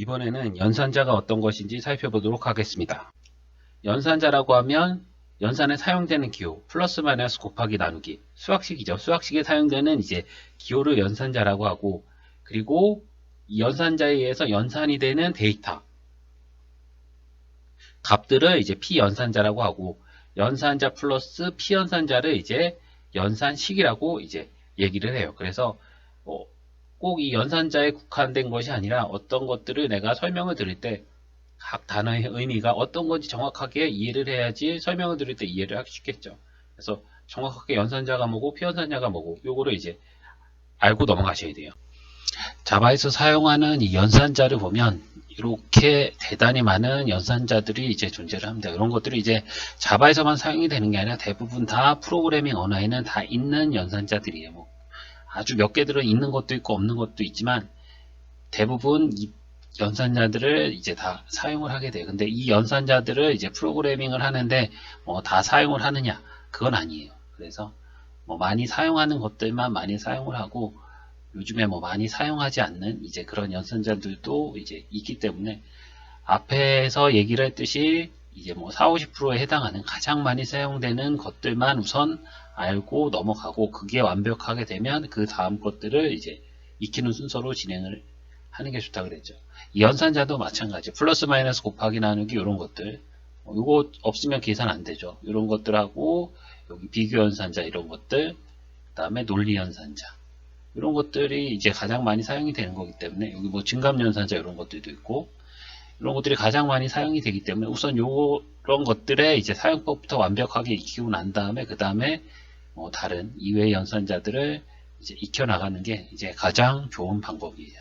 이번에는 연산자가 어떤 것인지 살펴보도록 하겠습니다. 연산자라고 하면 연산에 사용되는 기호 플러스 마이너스 곱하기 나누기 수학식이죠. 수학식에 사용되는 이제 기호를 연산자라고 하고, 그리고 이 연산자에 의해서 연산이 되는 데이터 값들을 이제 피연산자라고 하고, 연산자 플러스 피연산자를 이제 연산식이라고 이제 얘기를 해요. 그래서 꼭 이 연산자에 국한된 것이 아니라 어떤 것들을 내가 설명을 드릴 때 각 단어의 의미가 어떤 건지 정확하게 이해를 해야지 설명을 드릴 때 이해를 하기 쉽겠죠. 그래서 정확하게 연산자가 뭐고 피연산자가 뭐고 요거를 이제 알고 넘어가셔야 돼요. 자바에서 사용하는 이 연산자를 보면 이렇게 대단히 많은 연산자들이 이제 존재를 합니다. 이런 것들이 이제 자바에서만 사용이 되는 게 아니라 대부분 다 프로그래밍 언어에는 다 있는 연산자들이에요. 뭐 아주 몇 개들은 있는 것도 있고 없는 것도 있지만 대부분 이 연산자들을 이제 다 사용을 하게 돼요. 근데 이 연산자들을 이제 프로그래밍을 하는데 뭐 다 사용을 하느냐? 그건 아니에요. 그래서 뭐 많이 사용하는 것들만 많이 사용을 하고, 요즘에 뭐 많이 사용하지 않는 이제 그런 연산자들도 이제 있기 때문에 앞에서 얘기를 했듯이 이제 뭐 40, 50%에 해당하는 가장 많이 사용되는 것들만 우선 알고 넘어가고, 그게 완벽하게 되면 그 다음 것들을 이제 익히는 순서로 진행을 하는 게 좋다 그랬죠. 이 연산자도 마찬가지. 플러스 마이너스 곱하기 나누기 이런 것들. 이거 없으면 계산 안 되죠. 이런 것들하고 여기 비교 연산자 이런 것들, 그 다음에 논리 연산자 이런 것들이 이제 가장 많이 사용이 되는 거기 때문에, 여기 뭐 증감 연산자 이런 것들도 있고 이런 것들이 가장 많이 사용이 되기 때문에 우선 이런 것들의 이제 사용법부터 완벽하게 익히고 난 다음에 그 다음에 뭐 다른 이외의 연산자들을 이제 익혀 나가는 게 이제 가장 좋은 방법이에요.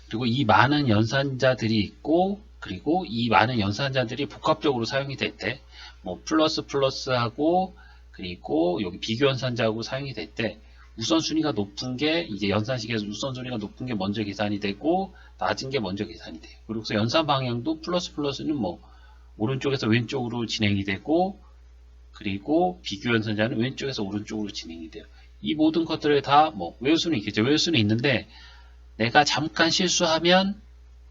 그리고 이 많은 연산자들이 있고, 그리고 이 많은 연산자들이 복합적으로 사용이 될 때, 뭐 플러스 플러스하고 그리고 여기 비교 연산자하고 사용이 될 때 우선순위가 높은 게 이제 연산식에서 우선순위가 높은 게 먼저 계산이 되고 낮은 게 먼저 계산이 돼요. 그리고 연산 방향도 플러스 플러스는 뭐 오른쪽에서 왼쪽으로 진행이 되고, 그리고 비교 연산자는 왼쪽에서 오른쪽으로 진행이 돼요. 이 모든 것들을 다 뭐 외울 수는 있겠죠. 외울 수는 있는데 내가 잠깐 실수하면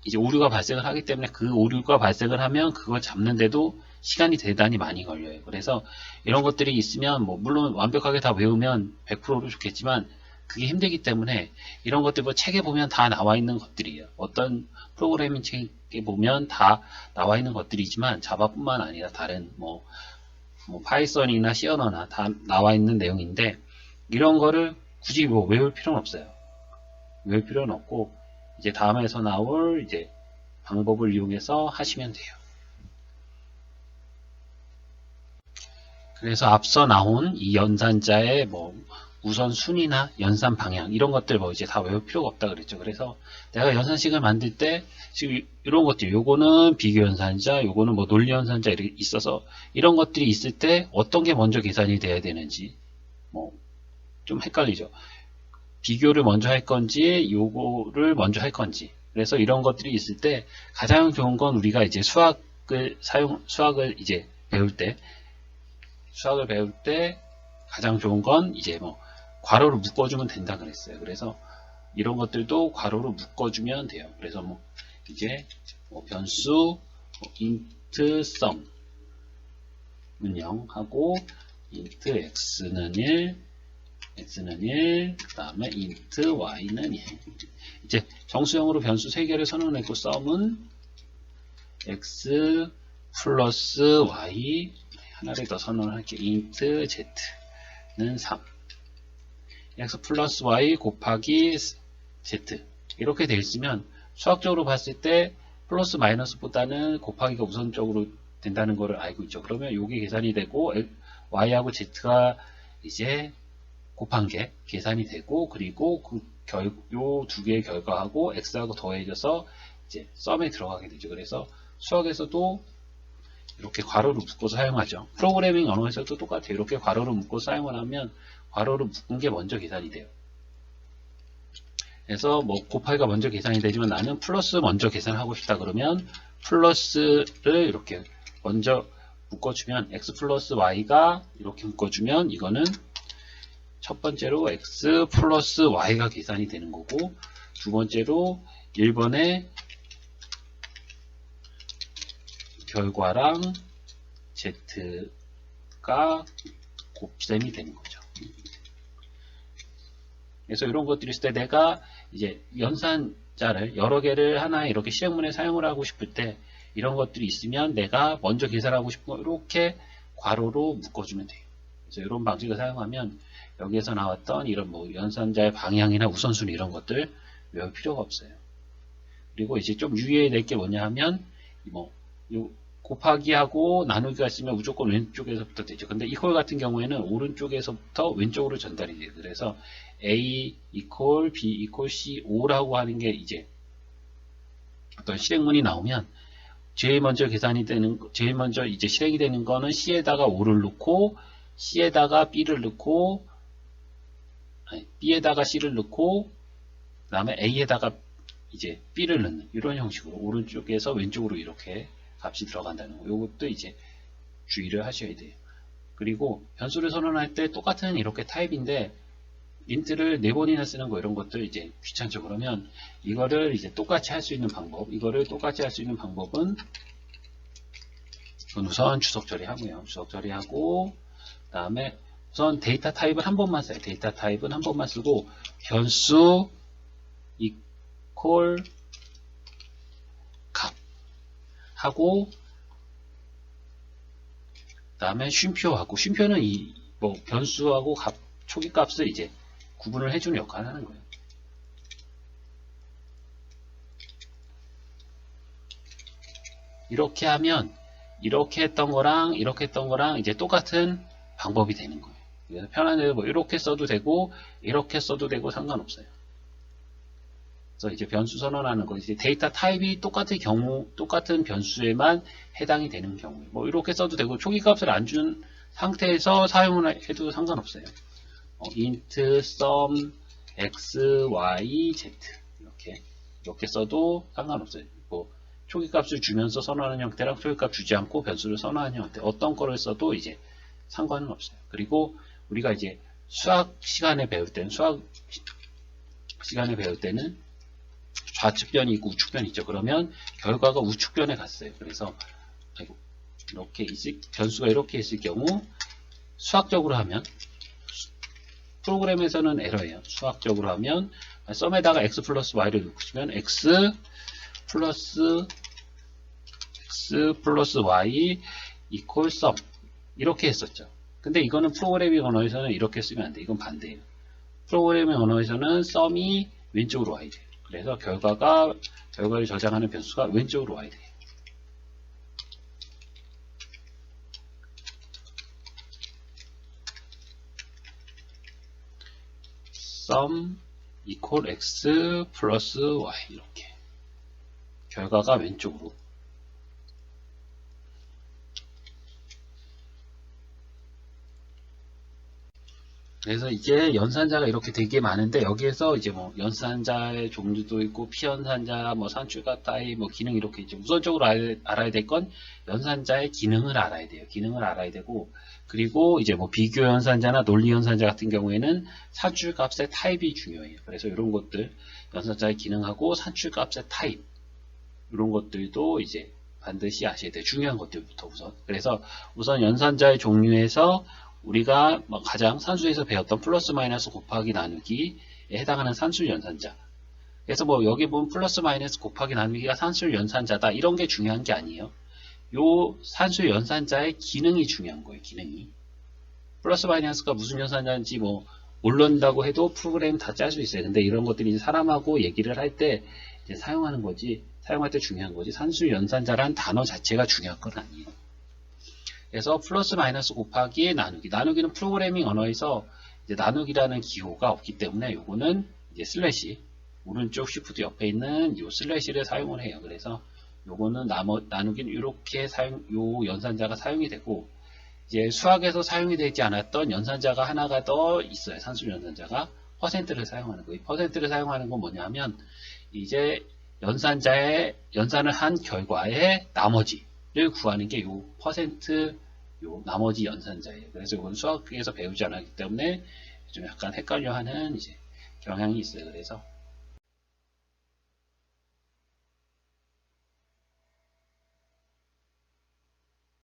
이제 오류가 발생을 하기 때문에 그 오류가 발생을 하면 그걸 잡는데도 시간이 대단히 많이 걸려요. 그래서 이런 것들이 있으면 뭐 물론 완벽하게 다 외우면 100%로 좋겠지만 그게 힘들기 때문에 이런 것들 뭐 책에 보면 다 나와 있는 것들이에요. 어떤 프로그래밍 책에 보면 다 나와 있는 것들이지만 자바뿐만 아니라 다른 뭐 파이썬이나 C 언어나 다 나와 있는 내용인데 이런 거를 굳이 뭐 외울 필요는 없어요. 외울 필요는 없고 이제 다음에서 나올 이제 방법을 이용해서 하시면 돼요. 그래서 앞서 나온 이 연산자의 뭐 우선순위나 연산 방향 이런 것들 뭐 이제 다 외울 필요가 없다 그랬죠. 그래서 내가 연산식을 만들 때 지금 이런 것들, 요거는 비교 연산자, 요거는 뭐 논리 연산자 이렇게 있어서 이런 것들이 있을 때 어떤 게 먼저 계산이 돼야 되는지 뭐 좀 헷갈리죠. 비교를 먼저 할 건지 요거를 먼저 할 건지. 그래서 이런 것들이 있을 때 가장 좋은 건 우리가 이제 수학을 이제 배울 때 가장 좋은 건 이제 뭐 괄호로 묶어주면 된다 그랬어요. 그래서 이런 것들도 괄호로 묶어주면 돼요. 그래서 뭐 이제 뭐 변수 int sum은 0 하고 int x는 1, 그 다음에 int y는 1. 이제 정수형으로 변수 3개를 선언했고, sum은 x 플러스 y, 하나를 더 선언할게요. int z는 3. x 플러스 y 곱하기 z. 이렇게 되어 있으면 수학적으로 봤을 때 플러스 마이너스보다는 곱하기가 우선적으로 된다는 것을 알고 있죠. 그러면 이게 계산이 되고 y하고 z가 이제 곱한 게 계산이 되고, 그리고 요 두 개의 결과하고 x하고 더해져서 이제 썸에 들어가게 되죠. 그래서 수학에서도 이렇게 괄호를 묶어서 사용하죠. 프로그래밍 언어에서도 똑같아요. 이렇게 괄호를 묶고 사용을 하면 괄호를 묶은 게 먼저 계산이 돼요. 그래서 뭐 곱하기가 먼저 계산이 되지만 나는 플러스 먼저 계산하고 싶다 그러면 플러스를 이렇게 먼저 묶어주면 x 플러스 y가 이렇게 묶어주면 이거는 첫 번째로 x 플러스 y가 계산이 되는 거고, 두 번째로 1번의 결과랑 z가 곱셈이 되는 거죠. 그래서 이런 것들이 있을 때 내가 이제 연산자를 여러 개를 하나에 이렇게 실행문에 사용을 하고 싶을 때 이런 것들이 있으면 내가 먼저 계산하고 싶은 거 이렇게 괄호로 묶어주면 돼요. 그래서 이런 방식을 사용하면 여기에서 나왔던 이런 뭐 연산자의 방향이나 우선순위 이런 것들 외울 필요가 없어요. 그리고 이제 좀 유의해야 될 게 뭐냐 하면 뭐 곱하기하고 나누기가 있으면 무조건 왼쪽에서부터 되죠. 근데 이퀄 같은 경우에는 오른쪽에서부터 왼쪽으로 전달이 돼요. 그래서 A equal B equal C 5라고 하는 게 이제 어떤 실행문이 나오면 제일 먼저 계산이 되는, 제일 먼저 이제 실행이 되는 거는 C에다가 5를 넣고, C에다가 B를 넣고, B에다가 C를 넣고, 그 다음에 A에다가 이제 B를 넣는 이런 형식으로 오른쪽에서 왼쪽으로 이렇게 값이 들어간다는 거. 요것도 이제 주의를 하셔야 돼요. 그리고 변수를 선언할 때 똑같은 이렇게 타입인데 인트를 4번이나 쓰는 거 이런 것들 이제 귀찮죠. 그러면 이거를 이제 똑같이 할 수 있는 방법, 이거를 똑같이 할 수 있는 방법은 우선 주석 처리하고요. 주석 처리하고 그 다음에 우선 데이터 타입은 한 번만 써요. 데이터 타입은 한 번만 쓰고 변수 equal 값 하고 그 다음에 쉼표하고, 쉼표는 이 뭐 변수하고 값 초기 값을 이제 구분을 해주는 역할을 하는 거예요. 이렇게 하면 이렇게 했던 거랑 이렇게 했던 거랑 이제 똑같은 방법이 되는 거예요. 그래서 편한 대로 뭐 이렇게 써도 되고 이렇게 써도 되고 상관없어요. 그래서 이제 변수 선언하는 거, 이제 데이터 타입이 똑같은 경우, 똑같은 변수에만 해당이 되는 경우, 뭐 이렇게 써도 되고 초기 값을 안 준 상태에서 사용을 해도 상관없어요. int sum x, y, z 이렇게 써도 상관없어요. 뭐 초기 값을 주면서 선언하는 형태랑 초기 값 주지 않고 변수를 선언하는 형태, 어떤 거를 써도 이제 상관은 없어요. 그리고 우리가 이제 수학 시간에 배울 때는 좌측변이 있고 우측변이 있죠. 그러면 결과가 우측변에 갔어요. 그래서 이렇게 변수가 이렇게 있을 경우 수학적으로 하면, 프로그램에서는 에러예요. 수학적으로 하면 썸에다가 x 플러스 y를 넣으시면 x 플러스 y equal sum 이렇게 했었죠. 근데 이거는 프로그래밍 언어에서는 이렇게 쓰면 안 돼요. 이건 반대예요. 프로그래밍 언어에서는 썸이 왼쪽으로 와야 돼요. 그래서 결과를 저장하는 변수가 왼쪽으로 와야 돼요. sum equal x 플러스 y 이렇게 결과가 왼쪽으로. 그래서 이제 연산자가 이렇게 되게 많은데 여기에서 이제 뭐 연산자의 종류도 있고 피연산자, 뭐 산출가 타입, 뭐 기능 이렇게 있죠. 우선적으로 알아야 될 건 연산자의 기능을 알아야 돼요. 기능을 알아야 되고, 그리고 이제 뭐 비교 연산자나 논리 연산자 같은 경우에는 산출값의 타입이 중요해요. 그래서 이런 것들 연산자의 기능하고 산출값의 타입 이런 것들도 이제 반드시 아셔야 돼요. 중요한 것들부터 우선. 그래서 우선 연산자의 종류에서 우리가 가장 산수에서 배웠던 플러스 마이너스 곱하기 나누기에 해당하는 산술 연산자. 그래서 뭐 여기 보면 플러스 마이너스 곱하기 나누기가 산술 연산자다 이런 게 중요한 게 아니에요. 요 산술 연산자의 기능이 중요한 거예요. 기능이. 플러스 마이너스가 무슨 연산자인지 뭐 모른다고 해도 프로그램 다 짤 수 있어요. 근데 이런 것들이 사람하고 얘기를 할 때 사용하는 거지, 사용할 때 중요한 거지, 산술 연산자라는 단어 자체가 중요한 건 아니에요. 그래서 플러스 마이너스 곱하기 나누기는 프로그래밍 언어에서 이제 나누기라는 기호가 없기 때문에 요거는 이제 슬래시, 오른쪽 쉬프트 옆에 있는 요 슬래시를 사용을 해요. 그래서 요거는 나누기는 이렇게 요 연산자가 사용이 되고, 이제 수학에서 사용이 되지 않았던 연산자가 하나가 더 있어요. 산술 연산자가 퍼센트를 사용하는 거예요. 퍼센트를 사용하는 건 뭐냐면 이제 연산을 한 결과의 나머지를 구하는 게 요 퍼센트, 요 나머지 연산자예요. 그래서 이건 수학에서 배우지 않았기 때문에 좀 약간 헷갈려하는 이제 경향이 있어요. 그래서